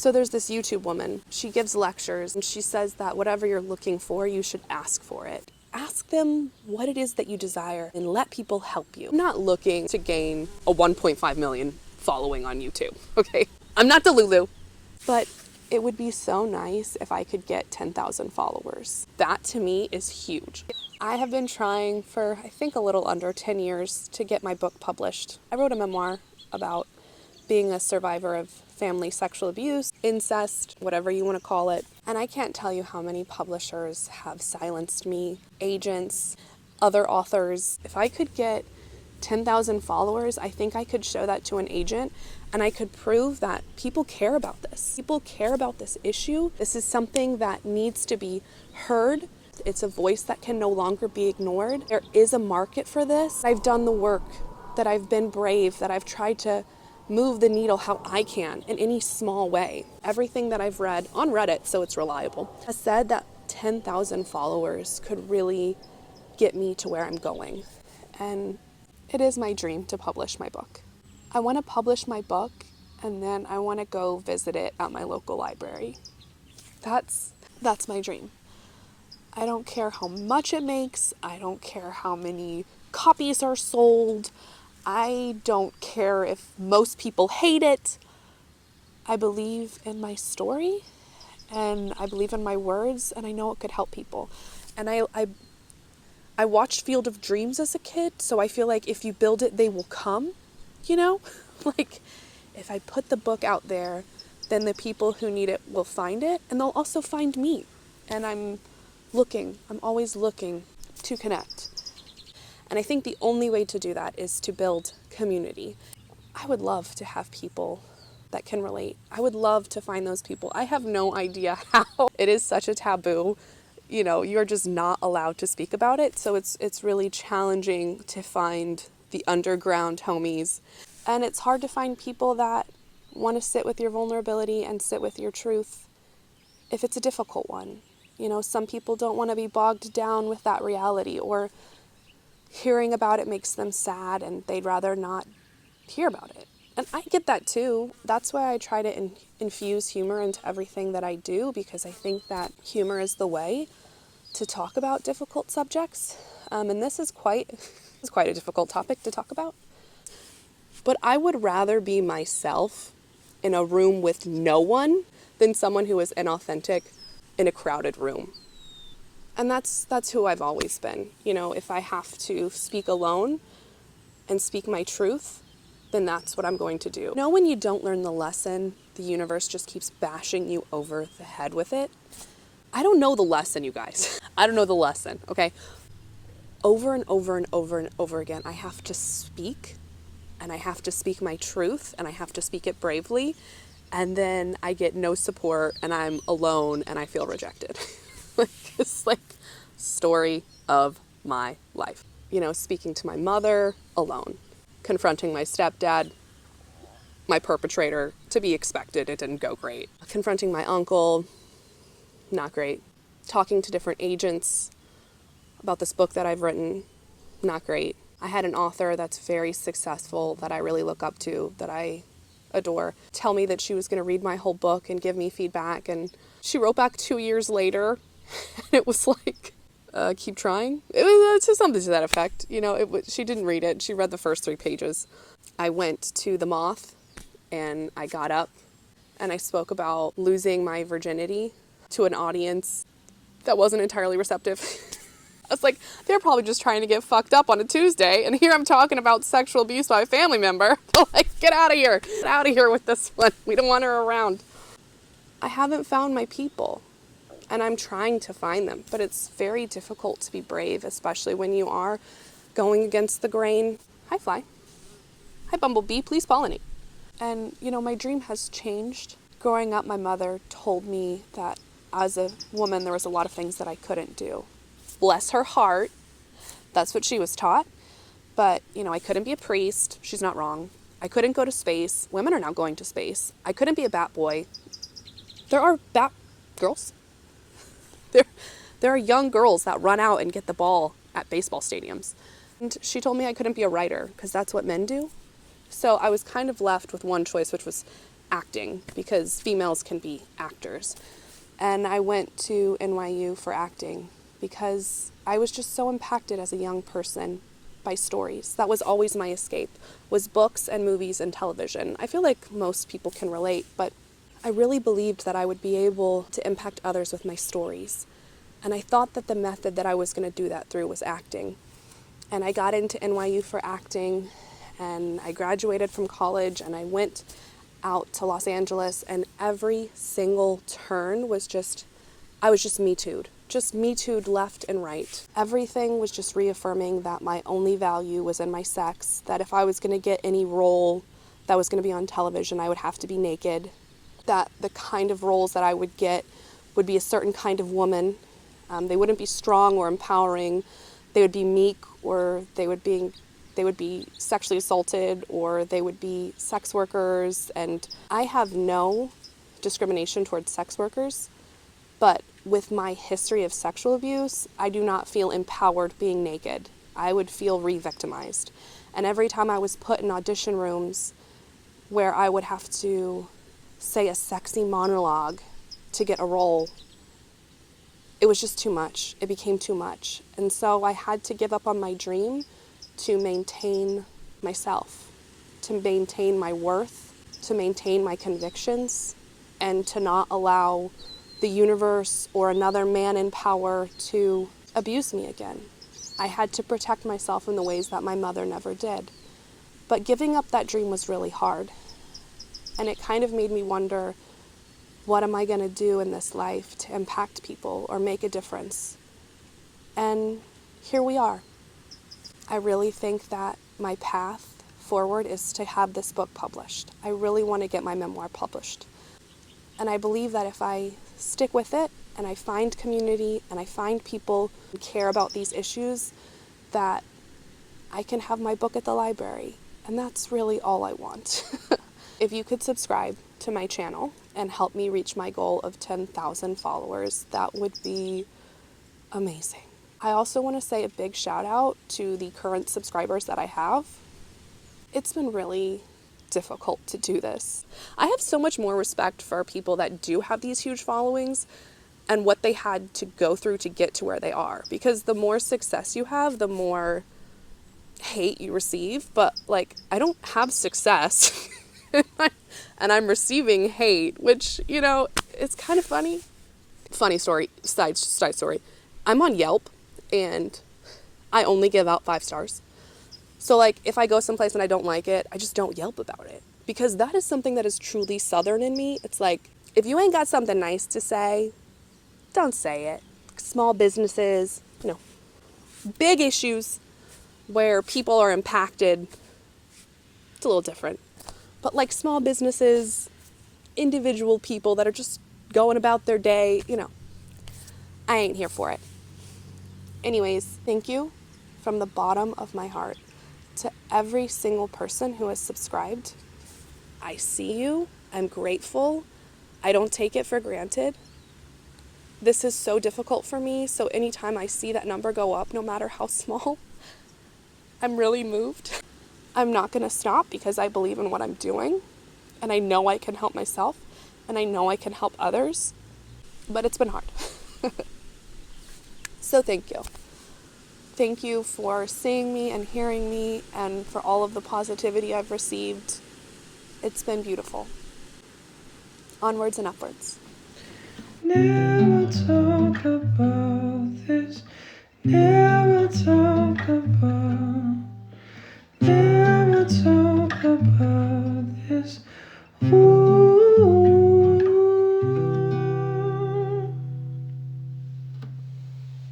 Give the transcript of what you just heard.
So there's this YouTube woman. She gives lectures and she says that whatever you're looking for, you should ask for it. Ask them what it is that you desire and let people help you. I'm not looking to gain a 1.5 million following on YouTube, okay? I'm not Delulu, but it would be so nice if I could get 10,000 followers. That to me is huge. I have been trying for, I think, a little under 10 years to get my book published. I wrote a memoir about being a survivor of family sexual abuse, incest, whatever you want to call it. And I can't tell you how many publishers have silenced me, agents, other authors. If I could get 10,000 followers, I think I could show that to an agent and I could prove that people care about this. People care about this issue. This is something that needs to be heard. It's a voice that can no longer be ignored. There is a market for this. I've done the work, that I've been brave, that I've tried to move the needle how I can in any small way. Everything that I've read on Reddit, so it's reliable, has said that 10,000 followers could really get me to where I'm going. And it is my dream to publish my book. I want to publish my book and then I want to go visit it at my local library. That's my dream. I don't care how much it makes. I don't care how many copies are sold. I don't care if most people hate it. I believe in my story and I believe in my words and I know it could help people. And I watched Field of Dreams as a kid, so I feel like if you build it, they will come, you know? Like, if I put the book out there, then the people who need it will find it and they'll also find me. And I'm always looking to connect. And I think the only way to do that is to build community. I would love to have people that can relate. I would love to find those people. I have no idea how. It is such a taboo. You know, you're just not allowed to speak about it. So it's really challenging to find the underground homies. And it's hard to find people that want to sit with your vulnerability and sit with your truth if it's a difficult one. You know, some people don't want to be bogged down with that reality, or hearing about it makes them sad and they'd rather not hear about it. And I get that too. That's why I try to infuse humor into everything that I do, because I think that humor is the way to talk about difficult subjects. And this is quite a difficult topic to talk about. But I would rather be myself in a room with no one than someone who is inauthentic in a crowded room. And that's who I've always been. You know, if I have to speak alone and speak my truth, then that's what I'm going to do. You know, when you don't learn the lesson, the universe just keeps bashing you over the head with it. I don't know the lesson, you guys. I don't know the lesson, okay? Over and over and over and over again, I have to speak, and I have to speak my truth, and I have to speak it bravely, and then I get no support, and I'm alone, and I feel rejected. It's like story of my life. You know, speaking to my mother, alone. Confronting my stepdad, my perpetrator, to be expected, it didn't go great. Confronting my uncle, not great. Talking to different agents about this book that I've written, not great. I had an author that's very successful that I really look up to, that I adore, tell me that she was going to read my whole book and give me feedback, and she wrote back 2 years later, and it was like, keep trying. It was something to that effect. You know, she didn't read it. She read the first 3 pages. I went to the Moth and I got up and I spoke about losing my virginity to an audience that wasn't entirely receptive. I was like, they're probably just trying to get fucked up on a Tuesday, and here I'm talking about sexual abuse by a family member. Like, get out of here. Get out of here with this one. We don't want her around. I haven't found my people. And I'm trying to find them, but it's very difficult to be brave, especially when you are going against the grain. Hi, fly. Hi, bumblebee, please pollinate. And, you know, my dream has changed. Growing up, my mother told me that as a woman, there was a lot of things that I couldn't do. Bless her heart. That's what she was taught. But, you know, I couldn't be a priest. She's not wrong. I couldn't go to space. Women are now going to space. I couldn't be a bat boy. There are bat girls. There are young girls that run out and get the ball at baseball stadiums. And she told me I couldn't be a writer because that's what men do. So I was kind of left with one choice, which was acting, because females can be actors. And I went to NYU for acting because I was just so impacted as a young person by stories. That was always my escape, was books and movies and television. I feel like most people can relate, but I really believed that I would be able to impact others with my stories. And I thought that the method that I was going to do that through was acting. And I got into NYU for acting, and I graduated from college, and I went out to Los Angeles, and every single turn was I was just Me-Too'd left and right. Everything was just reaffirming that my only value was in my sex, that if I was going to get any role that was going to be on television, I would have to be naked, that the kind of roles that I would get would be a certain kind of woman. They wouldn't be strong or empowering. They would be meek, or they would be sexually assaulted, or they would be sex workers. And I have no discrimination towards sex workers, but with my history of sexual abuse, I do not feel empowered being naked. I would feel re-victimized. And every time I was put in audition rooms where I would have to say a sexy monologue to get a role, it was just too much. It became too much. And so I had to give up on my dream to maintain myself, to maintain my worth, to maintain my convictions, and to not allow the universe or another man in power to abuse me again. I had to protect myself in the ways that my mother never did. But giving up that dream was really hard. And it kind of made me wonder, what am I going to do in this life to impact people or make a difference? And here we are. I really think that my path forward is to have this book published. I really want to get my memoir published. And I believe that if I stick with it and I find community and I find people who care about these issues, that I can have my book at the library. And that's really all I want. If you could subscribe to my channel and help me reach my goal of 10,000 followers, that would be amazing. I also want to say a big shout out to the current subscribers that I have. It's been really difficult to do this. I have so much more respect for people that do have these huge followings and what they had to go through to get to where they are. Because the more success you have, the more hate you receive. But like, I don't have success and I'm receiving hate, which, you know, it's kind of funny. Funny story, side story. I'm on Yelp and I only give out 5 stars. So like, if I go someplace and I don't like it, I just don't Yelp about it, because that is something that is truly Southern in me. It's like, if you ain't got something nice to say, don't say it. Small businesses, you know, big issues where people are impacted, it's a little different. But like small businesses, individual people that are just going about their day, you know, I ain't here for it. Anyways, thank you from the bottom of my heart to every single person who has subscribed. I see you. I'm grateful. I don't take it for granted. This is so difficult for me, so anytime I see that number go up, no matter how small, I'm really moved. I'm not going to stop because I believe in what I'm doing, and I know I can help myself, and I know I can help others, but it's been hard. So thank you. Thank you for seeing me and hearing me, and for all of the positivity I've received. It's been beautiful. Onwards and upwards. Never talk about this. Never talk about. Never talk about.